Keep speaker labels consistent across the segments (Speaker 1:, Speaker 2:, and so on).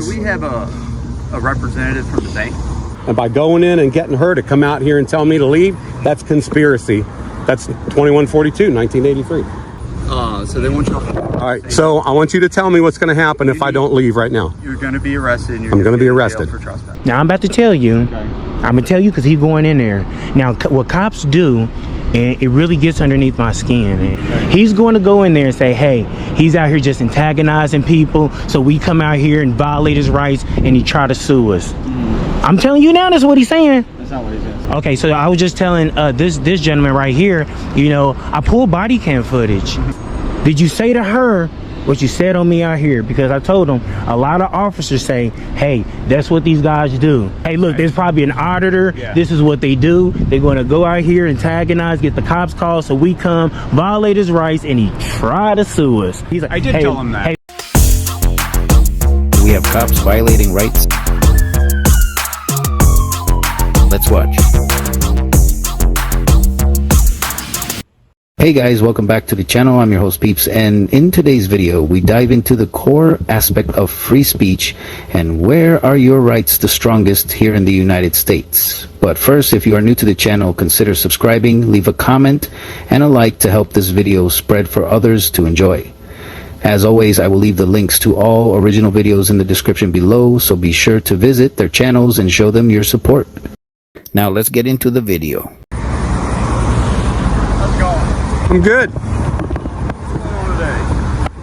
Speaker 1: We have a representative from the bank.
Speaker 2: And by going in and getting her to come out here and tell me to leave, that's conspiracy. That's 2142, 1983.
Speaker 1: So they want you.
Speaker 2: All right, so I want you to tell me what's going to happen if I don't leave right now.
Speaker 1: You're going to be arrested. And
Speaker 2: I'm going to be arrested
Speaker 1: for trespass.
Speaker 3: Now I'm about to tell you. Okay. I'm gonna tell you because he's going in there. Now what cops do, and it really gets underneath my skin. Man. He's going to go in there and say, hey, he's out here just antagonizing people, so we come out here and violate his rights, and he try to sue us. I'm telling you now, that's what he's saying.
Speaker 1: That's not what he's saying.
Speaker 3: Okay, so I was just telling this gentleman right here, you know, I pulled body cam footage. Did you say to her what you said on me out here? Because I told him a lot of officers say, hey, that's what these guys do. Hey, look, there's probably an auditor. Yeah. This is what they do. They're going to go out here, antagonize, get the cops called, so we come, violate his rights, and he try to sue us. He's like,
Speaker 1: I did tell him that.
Speaker 3: Hey.
Speaker 4: We have cops violating rights. Let's watch. Hey guys, welcome back to the channel. I'm your host Peeps, and in today's video we dive into the core aspect of free speech and where are your rights the strongest here in the United States. But first, if you are new to the channel, consider subscribing, leave a comment and a like to help this video spread for others to enjoy. As always, I will leave the links to all original videos in the description below, so be sure to visit their channels and show them your support. Now let's get into the video.
Speaker 2: I'm good.
Speaker 1: What's going on today?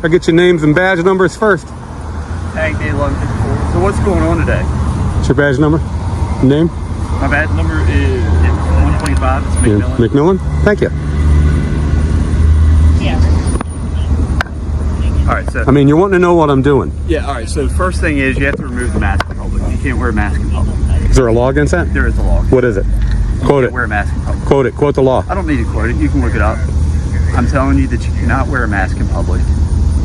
Speaker 2: I'll get your names and badge numbers first.
Speaker 1: Tag day 1154. So what's going on today?
Speaker 2: What's your badge number? Name?
Speaker 1: My badge number is 125. It's McMillan.
Speaker 2: McMillan? Thank you.
Speaker 1: Yeah. All right, so.
Speaker 2: I mean, you're wanting to know what I'm doing.
Speaker 1: Yeah, all right. So the first thing is you have to remove the mask in public. You can't wear a mask in public.
Speaker 2: Is there a law against that?
Speaker 1: There is a law.
Speaker 2: What is it? Quote it.
Speaker 1: Wear a mask in public.
Speaker 2: Quote it. Quote the law.
Speaker 1: I don't need to quote it. You can look it up. I'm telling you that you cannot wear a mask in public,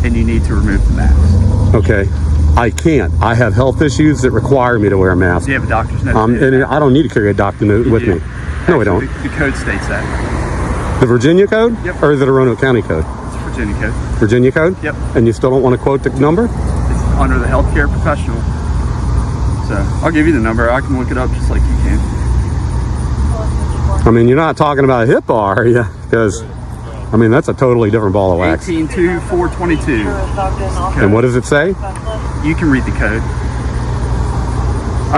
Speaker 1: and you need to remove the mask.
Speaker 2: Okay. I can't. I have health issues that require me to wear a mask.
Speaker 1: Do you have a doctor's note?
Speaker 2: And I don't need to carry a doctor note with me. No, I don't.
Speaker 1: The code states that.
Speaker 2: The Virginia code?
Speaker 1: Yep.
Speaker 2: Or is it a Roanoke County code?
Speaker 1: It's a Virginia code.
Speaker 2: Virginia code?
Speaker 1: Yep.
Speaker 2: And you still don't want to quote the number?
Speaker 1: It's under the healthcare professional. So I'll give you the number. I can look it up just like you can.
Speaker 2: I mean, you're not talking about a HIPAA, are you? Because, I mean, that's a totally different ball of wax.
Speaker 1: 182422.
Speaker 2: Okay. And what does it say?
Speaker 1: You can read the code.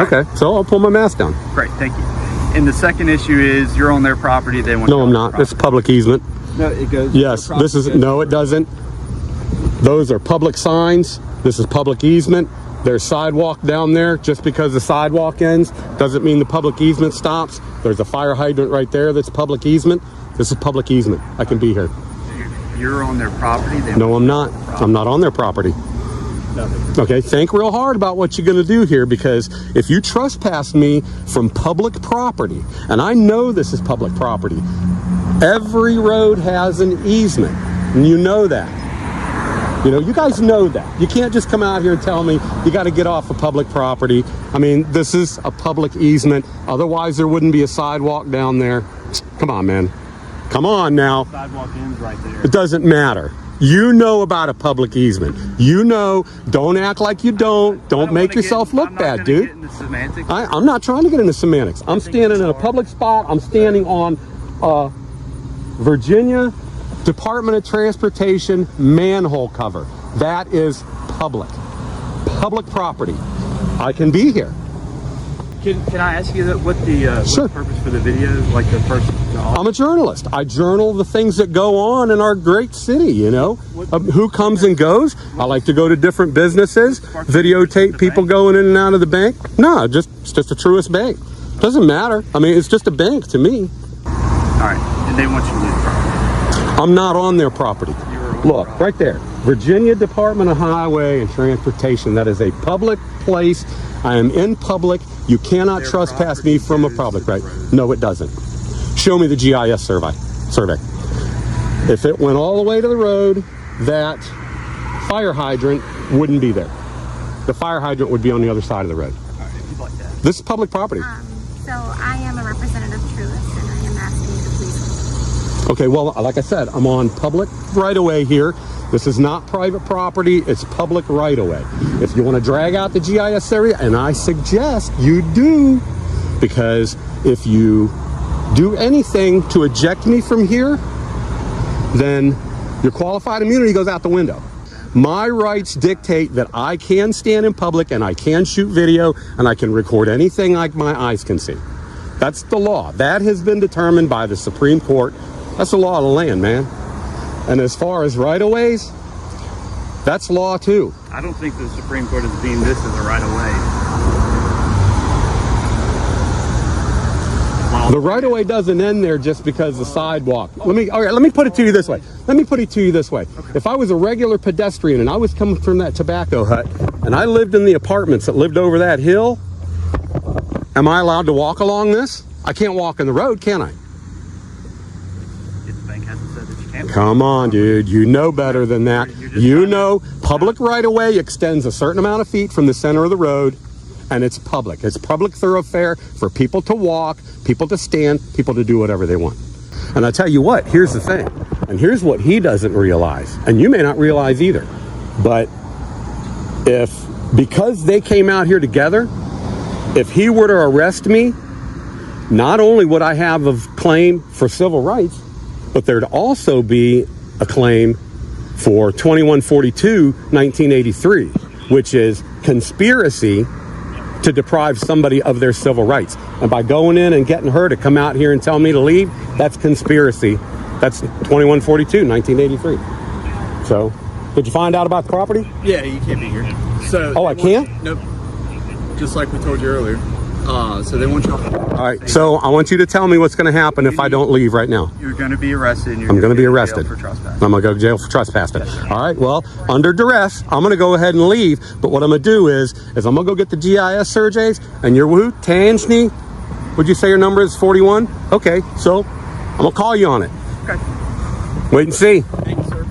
Speaker 2: Okay, so I'll pull my mask down.
Speaker 1: Great, thank you. And the second issue is you're on their property. They want.
Speaker 2: No, I'm not. It's public easement.
Speaker 1: No, it goes.
Speaker 2: Yes, this is. No, it doesn't. Those are public signs. This is public easement. There's sidewalk down there. Just because the sidewalk ends doesn't mean the public easement stops. There's a fire hydrant right there that's public easement. This is public easement. I can be here.
Speaker 1: You're on their property.
Speaker 2: No, I'm not. I'm not on their property. Okay, think real hard about what you're going to do here, because if you trespass me from public property, and I know this is public property, every road has an easement, and you know that. You know, you guys know that. You can't just come out here and tell me you got to get off of public property. I mean, this is a public easement. Otherwise, there wouldn't be a sidewalk down there. Come on, man. Come on now.
Speaker 1: Sidewalk ends right there.
Speaker 2: It doesn't matter. You know about a public easement. You know, don't act like you don't. Don't make yourself look bad, dude. I'm not trying to get into semantics. I'm standing in a public spot. I'm standing on Virginia Department of Transportation manhole cover. That is public property. I can be here.
Speaker 1: Can I ask you what the
Speaker 2: Sure.
Speaker 1: what's the purpose for the video? Like the first.
Speaker 2: I'm a journalist. I journal the things that go on in our great city, you know. Who comes and goes. I like to go to different businesses, videotape people going in and out of the bank. No, it's just a truest bank. Doesn't matter. I mean, it's just a bank to me.
Speaker 1: All right, and they want you to leave the property.
Speaker 2: I'm not on their property. Look, right there. Virginia Department of Highway and Transportation. That is a public place. I am in public. You cannot trespass me from a public, right? No, it doesn't. Show me the GIS survey. If it went all the way to the road, that fire hydrant wouldn't be there. The fire hydrant would be on the other side of the road.
Speaker 1: All right, if you'd like that.
Speaker 2: This is public property.
Speaker 5: So I am a representative of Truist, and I am asking you to please.
Speaker 2: Okay, well, like I said, I'm on public right away here. This is not private property, it's public right-of-way. If you want to drag out the GIS area, and I suggest you do, because if you do anything to eject me from here, then your qualified immunity goes out the window. My rights dictate that I can stand in public and I can shoot video and I can record anything like my eyes can see. That's the law. That has been determined by the Supreme Court. That's the law of the land, man. And as far as right-of-ways, that's law too.
Speaker 1: I don't think the Supreme Court has deemed this as a right-of-way.
Speaker 2: The right-of-way doesn't end there just because the sidewalk. Let me put it to you this way. If I was a regular pedestrian and I was coming from that tobacco hut and I lived in the apartments that lived over that hill, am I allowed to walk along this? I can't walk in the road, can I?
Speaker 1: The bank hasn't said that you can't.
Speaker 2: Come on, dude. You know better than that. You know public right-of-way extends a certain amount of feet from the center of the road, and it's public. It's public thoroughfare for people to walk, people to stand, people to do whatever they want. And I tell you what, here's the thing. And here's what he doesn't realize, and you may not realize either. But because they came out here together, if he were to arrest me, not only would I have a claim for civil rights, but there'd also be a claim for 2142, 1983, which is conspiracy to deprive somebody of their civil rights. And by going in and getting her to come out here and tell me to leave, that's conspiracy. That's 2142, 1983. So, did you find out about the property?
Speaker 1: Yeah, you can't be here. So.
Speaker 2: Oh, I can't?
Speaker 1: Nope. Just like we told you earlier. So they want you off.
Speaker 2: All right, so I want you to tell me what's going to happen if I don't leave right now.
Speaker 1: You're going to be arrested. And
Speaker 2: I'm going to be arrested.
Speaker 1: For trespass.
Speaker 2: I'm going to go to jail for trespassing. All right, well, under duress, I'm going to go ahead and leave. But what I'm going to do is I'm going to go get the GIS surveys, and your who? Tanzhney? Would you say your number is 41? Okay, so I'm going to call you on it.
Speaker 1: Okay.
Speaker 2: Wait and see.
Speaker 1: Thank you, sir.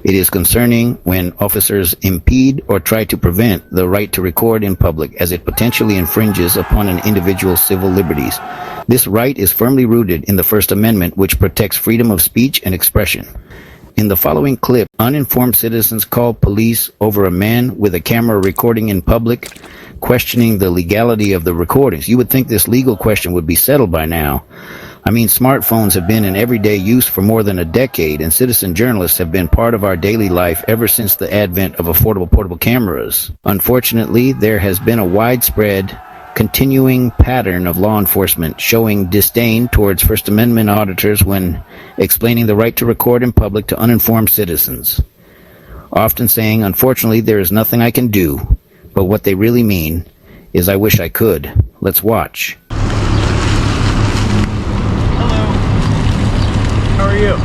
Speaker 4: It is concerning when officers impede or try to prevent the right to record in public, as it potentially infringes upon an individual's civil liberties. This right is firmly rooted in the First Amendment, which protects freedom of speech and expression. In the following clip, uninformed citizens call police over a man with a camera recording in public, questioning the legality of the recordings. You would think this legal question would be settled by now. I mean, smartphones have been in everyday use for more than a decade, and citizen journalists have been part of our daily life ever since the advent of affordable portable cameras. Unfortunately, there has been a widespread, continuing pattern of law enforcement showing disdain towards First Amendment auditors when explaining the right to record in public to uninformed citizens. Often saying, unfortunately, there is nothing I can do, but what they really mean is, I wish I could. Let's watch.
Speaker 1: How are you?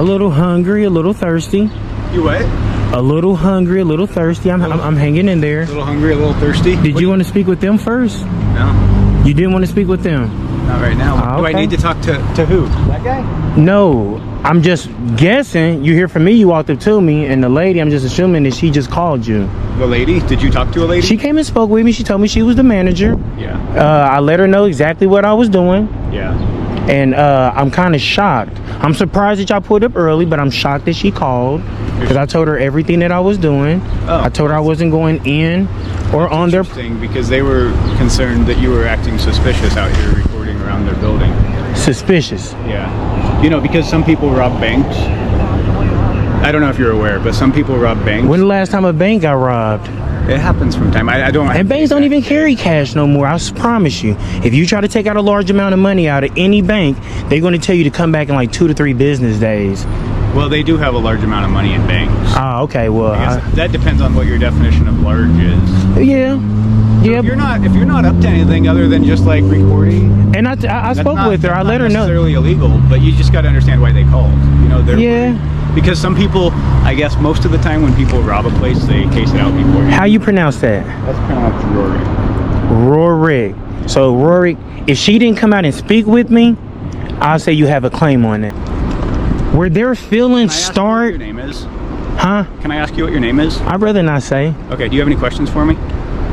Speaker 3: A little hungry, a little thirsty.
Speaker 1: You what?
Speaker 3: A little hungry, a little thirsty. I'm hanging in there.
Speaker 1: A little hungry, a little thirsty.
Speaker 3: Did you want to speak with them first?
Speaker 1: No.
Speaker 3: You didn't want to speak with them?
Speaker 1: Not right now. Do I
Speaker 3: Okay.
Speaker 1: need to talk to who? That guy?
Speaker 3: No, I'm just guessing. You hear from me, you walked up to me, and the lady, I'm just assuming that she just called you.
Speaker 1: The lady? Did you talk to a lady?
Speaker 3: She came and spoke with me. She told me she was the manager.
Speaker 1: Yeah.
Speaker 3: I let her know exactly what I was doing.
Speaker 1: Yeah.
Speaker 3: And I'm kind of shocked. I'm surprised that y'all pulled up early, but I'm shocked that she called because I told her everything that I was doing.
Speaker 1: Oh.
Speaker 3: I told her I wasn't going in or on their...
Speaker 6: Interesting, because they were concerned that you were acting suspicious out here recording around their building.
Speaker 3: Suspicious.
Speaker 6: Yeah. You know, because some people rob banks. I don't know if you're aware, but some people rob banks.
Speaker 3: When the last time a bank got robbed?
Speaker 6: It happens from time. I don't.
Speaker 3: And banks don't even carry cash no more. I promise you. If you try to take out a large amount of money out of any bank, they're going to tell you to come back in like 2 to 3 business days.
Speaker 6: Well, they do have a large amount of money in banks.
Speaker 3: Oh, okay. Well,
Speaker 6: I guess that depends on what your definition of large is.
Speaker 3: yeah.
Speaker 6: So
Speaker 3: Yeah.
Speaker 6: if you're not up to anything other than just like recording,
Speaker 3: And I spoke with her. I let her know.
Speaker 6: That's not necessarily illegal, but you just got to understand why they called. You know, they're
Speaker 3: Yeah.
Speaker 6: worried. Because some people, I guess most of the time when people rob a place, they case it out before.
Speaker 3: How you pronounce that?
Speaker 6: That's pronounced Rory.
Speaker 3: Rorik. So Rorik, if she didn't come out and speak with me, I'll say you have a claim on it. Where their feelings start,
Speaker 6: Can I ask you what your name is?
Speaker 3: huh?
Speaker 6: Can I ask you what your name is?
Speaker 3: I'd rather not say.
Speaker 6: Okay, do you have any questions for me?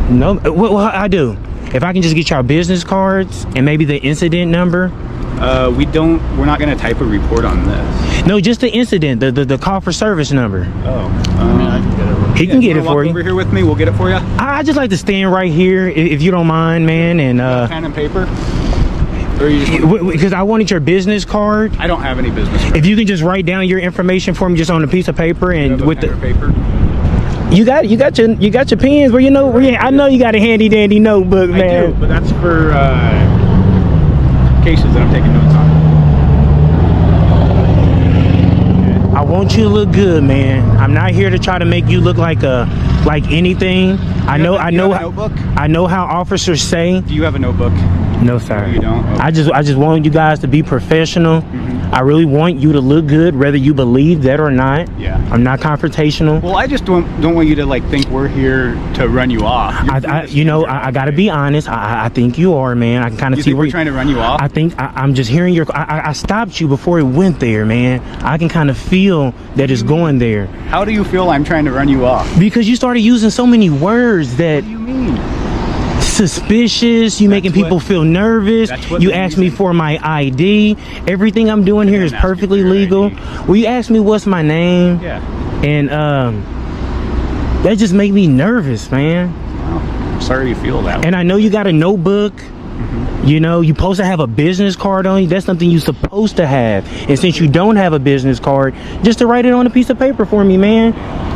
Speaker 3: No, well, I do. If I can just get y'all business cards and maybe the incident number,
Speaker 6: We're not gonna type a report on this.
Speaker 3: No, just the incident, the call for service number.
Speaker 6: Oh.
Speaker 1: I mean, I can get it.
Speaker 3: He can get it for
Speaker 6: Walk
Speaker 3: you.
Speaker 6: over here with me. We'll get it for you.
Speaker 3: I just like to stand right here if you don't mind, man. And
Speaker 6: Pen and paper. Or you just
Speaker 3: because I wanted your business card.
Speaker 6: I don't have any business card.
Speaker 3: If you can just write down your information for me just on a piece of paper
Speaker 6: You
Speaker 3: and
Speaker 6: have a
Speaker 3: with
Speaker 6: pen
Speaker 3: the
Speaker 6: or paper.
Speaker 3: you got your pens where I know you got a handy dandy notebook,
Speaker 6: I
Speaker 3: man.
Speaker 6: do, but that's for cases that I'm taking notes on.
Speaker 3: I want you to look good, man. I'm not here to try to make you look like anything. I know
Speaker 6: have a notebook?
Speaker 3: I know how officers say.
Speaker 6: Do you have a notebook?
Speaker 3: No, sir.
Speaker 6: You don't? Okay.
Speaker 3: I just want you guys to be professional.
Speaker 6: Mm-hmm.
Speaker 3: I really want you to look good, whether you believe that or not.
Speaker 6: Yeah.
Speaker 3: I'm not confrontational.
Speaker 6: Well, I just don't want you to like think we're here to run you off.
Speaker 3: I gotta be honest. I think you are, man. I can kind of
Speaker 6: You
Speaker 3: see
Speaker 6: think
Speaker 3: where
Speaker 6: we're trying to run you off?
Speaker 3: I think I'm just hearing your. I stopped you before it went there, man. I can kind of feel that it's going there
Speaker 6: How do you feel I'm trying to run you off?
Speaker 3: because you started using so many words that
Speaker 6: What do you mean?
Speaker 3: suspicious. You making people feel nervous.
Speaker 6: That's what
Speaker 3: You
Speaker 6: the
Speaker 3: asked me
Speaker 6: reason-
Speaker 3: for my ID. Everything I'm doing here is
Speaker 6: didn't ask you
Speaker 3: perfectly
Speaker 6: for your
Speaker 3: legal.
Speaker 6: ID.
Speaker 3: Well, you asked me what's my name,
Speaker 6: Yeah.
Speaker 3: and that just made me nervous, man.
Speaker 6: Well, I'm sorry you feel that way.
Speaker 3: And I know you got a notebook. You know, you're supposed to have a business card on you. That's something you're supposed to have. And since you don't have a business card, just to write it on a piece of paper for me, man.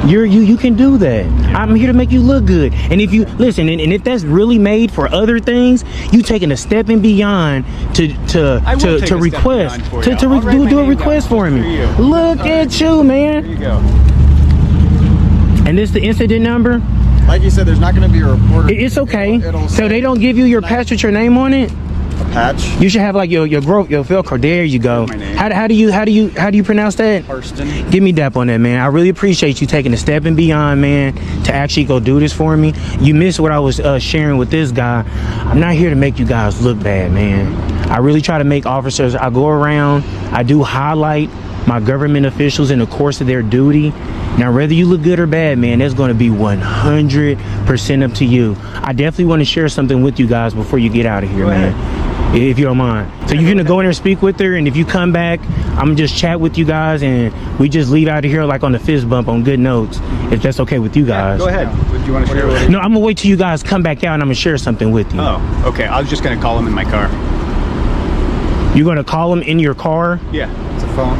Speaker 3: You can do that. I'm here to make you look good. And if you listen, and if that's really made for other things, you taking a step and beyond to
Speaker 6: I will take a step
Speaker 3: request
Speaker 6: beyond for
Speaker 3: to
Speaker 6: you. I'll write my
Speaker 3: do a
Speaker 6: name
Speaker 3: request
Speaker 6: down
Speaker 3: for
Speaker 6: just
Speaker 3: me.
Speaker 6: for you.
Speaker 3: Look at you,
Speaker 6: There
Speaker 3: man.
Speaker 6: you go.
Speaker 3: And this the incident number.
Speaker 7: Like you said, there's not going to be a reporter.
Speaker 3: It's okay.
Speaker 7: It'll
Speaker 3: So
Speaker 7: say
Speaker 3: they don't give you your patch with your name on it.
Speaker 7: a patch.
Speaker 3: You should have like your Velcro. There you go.
Speaker 6: My name.
Speaker 3: How do you pronounce that?
Speaker 7: Hurston.
Speaker 3: Give me dap on that, man. I really appreciate you taking a step and beyond, man, to actually go do this for me. You missed what I was sharing with this guy. I'm not here to make you guys look bad, man. I really try to make officers. I go around. I do highlight my government officials in the course of their duty. Now, whether you look good or bad, man, that's going to be 100% up to you. I definitely want to share something with you guys before you get out of here,
Speaker 6: Go
Speaker 3: man. If you don't mind. So you're gonna go in there and speak with her, and if you come back, I'm gonna just chat with you guys, and we just leave out of here like on the fist bump on good notes, if that's okay with you guys.
Speaker 6: Go ahead. What do you want to share with me?
Speaker 3: No, I'm gonna wait till you guys come back out, and I'm gonna share something with you.
Speaker 6: Oh, okay. I was just gonna call him in my car.
Speaker 3: You're gonna call him in your car?
Speaker 6: Yeah.
Speaker 7: It's a phone.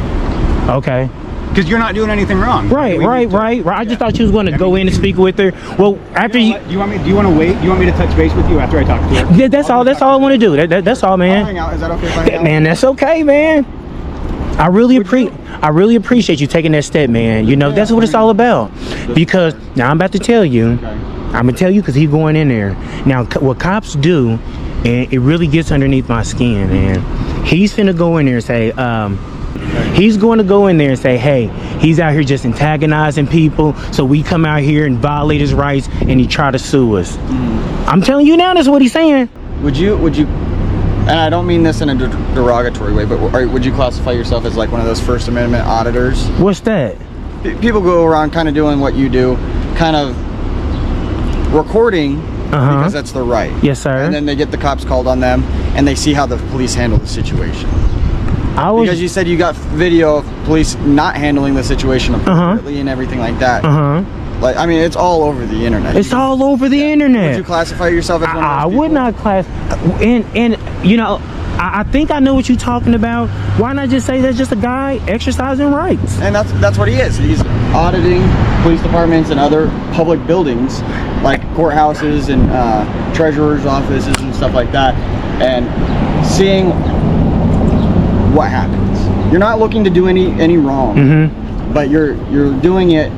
Speaker 3: Okay.
Speaker 6: Because you're not doing anything wrong.
Speaker 3: Right.
Speaker 6: We need to-
Speaker 3: I just
Speaker 6: yeah.
Speaker 3: thought you was gonna go in and speak with her. Well, after
Speaker 6: You
Speaker 3: you.
Speaker 6: know what? Do you want to wait? Do you want me to touch base with you after I talk to her?
Speaker 3: Yeah, that's all I want to do. That's all,
Speaker 7: I'll
Speaker 3: man.
Speaker 7: hang out. Is that okay if I hang out?
Speaker 3: Man, that's okay, man. I really appreciate you taking that step, man. You know, that's what it's all about. Because now I'm about to tell you, I'm gonna tell you because he's going in there. Now, what cops do, and it really gets underneath my skin, man. He's finna go in there and say, he's going to go in there and say, hey, he's out here just antagonizing people, so we come out here and violate his rights, and he try to sue us. I'm telling you now, that's what he's saying.
Speaker 7: Would you, and I don't mean this in a derogatory way, but would you classify yourself as like one of those First Amendment auditors?
Speaker 3: What's that?
Speaker 7: People go around kind of doing what you do, kind of recording because that's their right.
Speaker 3: Yes, sir.
Speaker 7: And then they get the cops called on them, and they see how the police handle the situation. Because you said you got video of police not handling the situation appropriately and everything like that. Like, I mean, it's all over the internet.
Speaker 3: It's all over the internet.
Speaker 7: Would you classify yourself as one of those
Speaker 3: I
Speaker 7: people?
Speaker 3: would not class. And you know, I think I know what you're talking about. Why not just say that's just a guy exercising rights?
Speaker 7: And that's what he is. He's auditing police departments and other public buildings, like courthouses and treasurer's offices and stuff like that, and seeing what happens. You're not looking to do any wrong, but you're doing it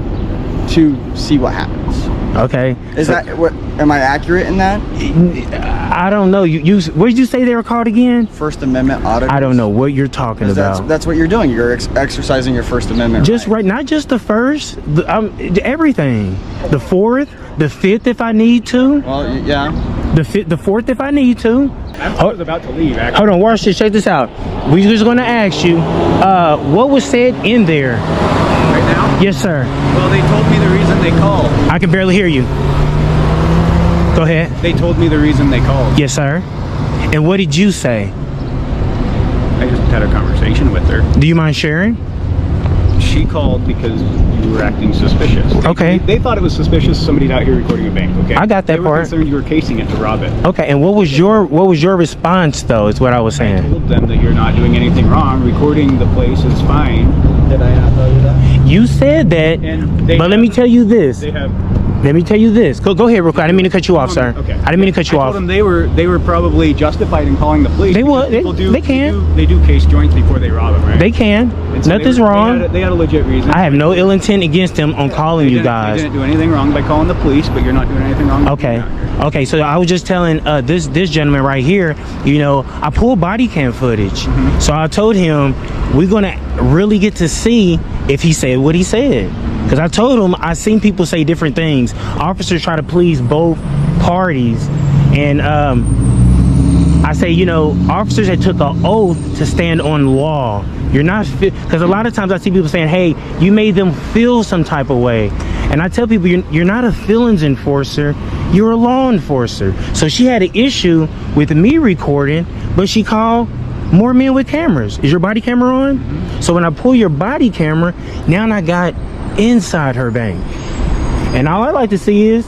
Speaker 7: to see what happens.
Speaker 3: Okay.
Speaker 7: Is that what? Am I accurate in that?
Speaker 3: I don't know. You what did you say they were called again?
Speaker 7: First Amendment auditors.
Speaker 3: I don't know what you're talking about.
Speaker 7: That's what you're doing. You're exercising your First Amendment.
Speaker 3: Just right, not just the first, everything. The fourth, the fifth, if I need to.
Speaker 7: Well, yeah.
Speaker 3: The fourth, if I need to.
Speaker 6: I was about to leave, actually.
Speaker 3: Hold on, watch this. Check this out. We just gonna ask you, what was said in there?
Speaker 6: Right now?
Speaker 3: Yes, sir.
Speaker 6: Well, they told me the reason they called.
Speaker 3: I can barely hear you. Go ahead.
Speaker 6: They told me the reason they called.
Speaker 3: Yes, sir. And what did you say?
Speaker 6: I just had a conversation with her.
Speaker 3: Do you mind sharing?
Speaker 6: She called because you were acting suspicious.
Speaker 3: Okay.
Speaker 6: They thought it was suspicious somebody's out here recording a bank, okay?
Speaker 3: I got that
Speaker 6: They were
Speaker 3: part.
Speaker 6: concerned you were casing it to rob it.
Speaker 3: Okay, and what was your response though? Is what I was
Speaker 6: I
Speaker 3: saying.
Speaker 6: told them that you're not doing anything wrong. Recording the place is fine.
Speaker 7: Did I not tell you that?
Speaker 3: You said that,
Speaker 6: And they
Speaker 3: but let me tell you this.
Speaker 6: They have.
Speaker 3: Let me tell you this. Go ahead, real quick. I didn't mean to cut you off, sir.
Speaker 6: Okay.
Speaker 3: I didn't mean to cut you
Speaker 6: I
Speaker 3: off.
Speaker 6: told them they were probably justified in calling the police.
Speaker 3: They
Speaker 6: because
Speaker 3: would.
Speaker 6: people
Speaker 3: They can.
Speaker 6: They do case joints before they rob them, right?
Speaker 3: They can.
Speaker 6: And so
Speaker 3: Nothing's
Speaker 6: they
Speaker 3: wrong.
Speaker 6: They had a legit reason.
Speaker 3: I have no ill intent against them on calling you
Speaker 6: They
Speaker 3: guys.
Speaker 6: didn't do anything wrong by calling the police, but you're not doing anything wrong.
Speaker 3: Okay. Okay, so I was just telling this gentleman right here, you know, I pulled body cam footage. So I told him we're gonna really get to see if he said what he said. Because I told him I seen people say different things. Officers try to please both parties. And I say, you know, officers that took an oath to stand on law. You're not, because a lot of times I see people saying, hey, you made them feel some type of way. And I tell people, you're not a feelings enforcer, you're a law enforcer. So she had an issue with me recording, but she called more men with cameras. Is your body camera on? So when I pull your body camera, now I got inside her bank. And all I like to see is,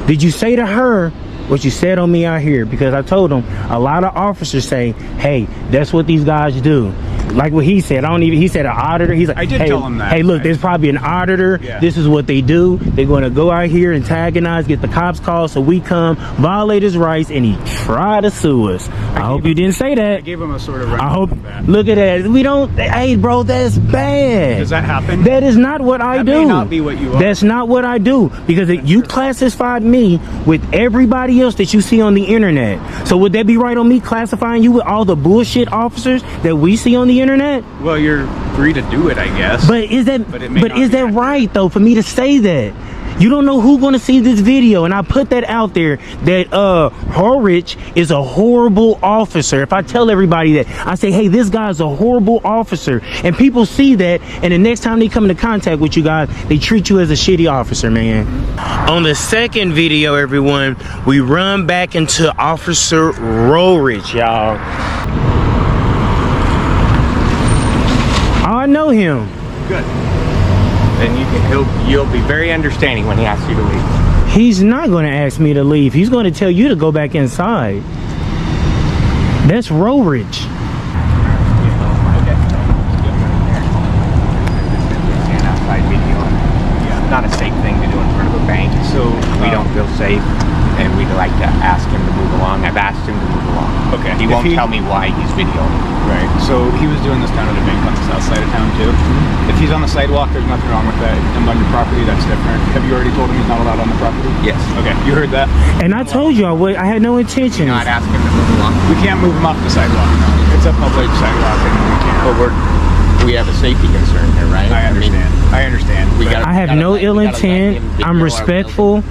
Speaker 3: did you say to her what you said on me out here? Because I told them a lot of officers say, hey, that's what these guys do. Like what he said, he said an auditor. He's like,
Speaker 6: I did
Speaker 3: hey,
Speaker 6: tell him that.
Speaker 3: hey, look, there's probably an auditor.
Speaker 6: Yeah.
Speaker 3: This is what they do. They're going to go out here, antagonize, get the cops called, so we come, violate his rights, and he try to sue us. I hope you didn't say
Speaker 6: I
Speaker 3: that.
Speaker 6: gave him a sort of run
Speaker 3: I hope.
Speaker 6: on that.
Speaker 3: Look at that. We don't. Hey, bro, that's bad.
Speaker 6: Does that happen?
Speaker 3: That is not what I
Speaker 6: That
Speaker 3: do.
Speaker 6: may not be what you are.
Speaker 3: That's not what I do, because you classified me with everybody else that you see on the internet. So would that be right on me classifying you with all the bullshit officers that we see on the internet?
Speaker 6: Well, you're free to do it, I guess.
Speaker 3: But is that
Speaker 6: But it may
Speaker 3: but
Speaker 6: not
Speaker 3: is
Speaker 6: be
Speaker 3: that
Speaker 6: accurate.
Speaker 3: right though for me to say that? You don't know who's going to see this video, and I put that out there that Horrich is a horrible officer. If I tell everybody that, I say, hey, this guy's a horrible officer, and people see that, and the next time they come into contact with you guys, they treat you as a shitty officer, man. On the second video, everyone, we run back into Officer Horrich, y'all. I know him.
Speaker 8: Good. Then you'll be very understanding when he asks you to leave.
Speaker 3: He's not going to ask me to leave. He's going to tell you to go back inside. That's Horrich.
Speaker 8: Stand outside video. It's not a safe thing to do in front of a bank, so we don't feel safe, and we'd like to ask him to move along. I've asked him to move along.
Speaker 6: Okay.
Speaker 8: He won't tell me why he's videoing.
Speaker 6: Right. So he was doing this down at a bank on the south side of town too. If he's on the sidewalk, there's nothing wrong with that. If he's on your property, that's different. Have you already told him he's not allowed on the property?
Speaker 8: Yes.
Speaker 6: Okay. You heard that?
Speaker 3: And I told you I had no intentions.
Speaker 8: Not ask him to move along.
Speaker 6: We can't move him off the sidewalk. It's a public sidewalk, and we can't.
Speaker 8: But we have a safety concern here, right?
Speaker 6: I understand. I understand.
Speaker 8: We
Speaker 6: But-
Speaker 8: gotta-
Speaker 3: I have
Speaker 8: gotta
Speaker 3: no
Speaker 8: let-
Speaker 3: ill
Speaker 8: we gotta let
Speaker 3: intent.
Speaker 8: him video
Speaker 3: I'm
Speaker 8: our
Speaker 3: respectful.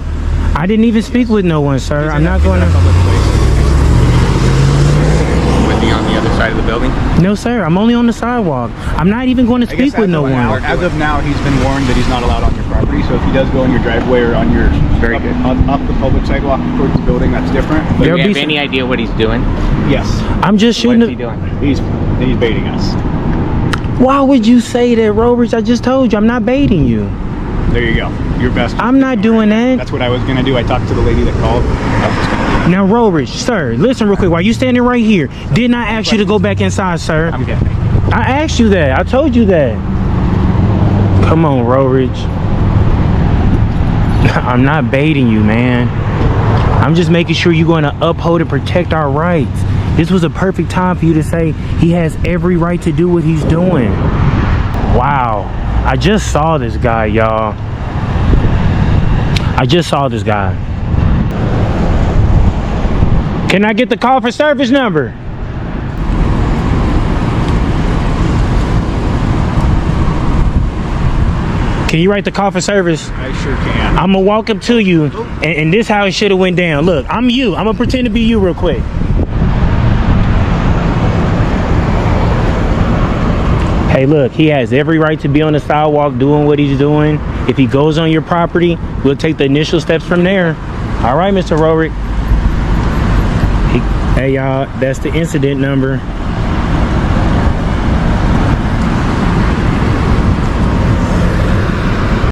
Speaker 3: I didn't even speak with no one, sir. I'm not
Speaker 6: He's
Speaker 3: going
Speaker 6: in a
Speaker 3: to.
Speaker 6: public place.
Speaker 8: Was he on the other side of the building?
Speaker 3: No, sir. I'm only on the sidewalk. I'm not even going to
Speaker 6: I guess
Speaker 3: speak with no one.
Speaker 6: As of now, he's been warned that he's not allowed on your property. So if he does go in your driveway or on your
Speaker 8: Very
Speaker 6: up,
Speaker 8: good.
Speaker 6: up the public sidewalk towards the building, that's different. But
Speaker 8: Do
Speaker 3: There'll
Speaker 8: we
Speaker 3: be
Speaker 8: have
Speaker 3: some-
Speaker 8: any idea what he's doing?
Speaker 6: yes,
Speaker 3: I'm just
Speaker 8: What's
Speaker 3: shooting.
Speaker 8: he doing?
Speaker 6: he's baiting us.
Speaker 3: Why would you say that, Horrich? I just told you I'm not baiting you.
Speaker 6: There you go. Your best.
Speaker 3: I'm not doing that.
Speaker 6: That's what I was gonna do. I talked to the lady that called. I was just gonna
Speaker 3: Now, Horrich, sir, listen real quick. While you standing right here, didn't I ask you to go back inside, sir?
Speaker 8: I'm getting it.
Speaker 3: I asked you that. I told you that. Come on, Horrich. I'm not baiting you, man. I'm just making sure you're going to uphold and protect our rights. This was a perfect time for you to say he has every right to do what he's doing. Wow. I just saw this guy, y'all. I just saw this guy. Can I get the call for service number? Can you write the call for service?
Speaker 6: I sure can.
Speaker 3: I'm gonna walk up to you, and this how it should have went down. Look, I'm you. I'm gonna pretend to be you real quick. Hey, look, he has every right to be on the sidewalk doing what he's doing. If he goes on your property, we'll take the initial steps from there. All right, Mr. Horrich. Hey, y'all, that's the incident number.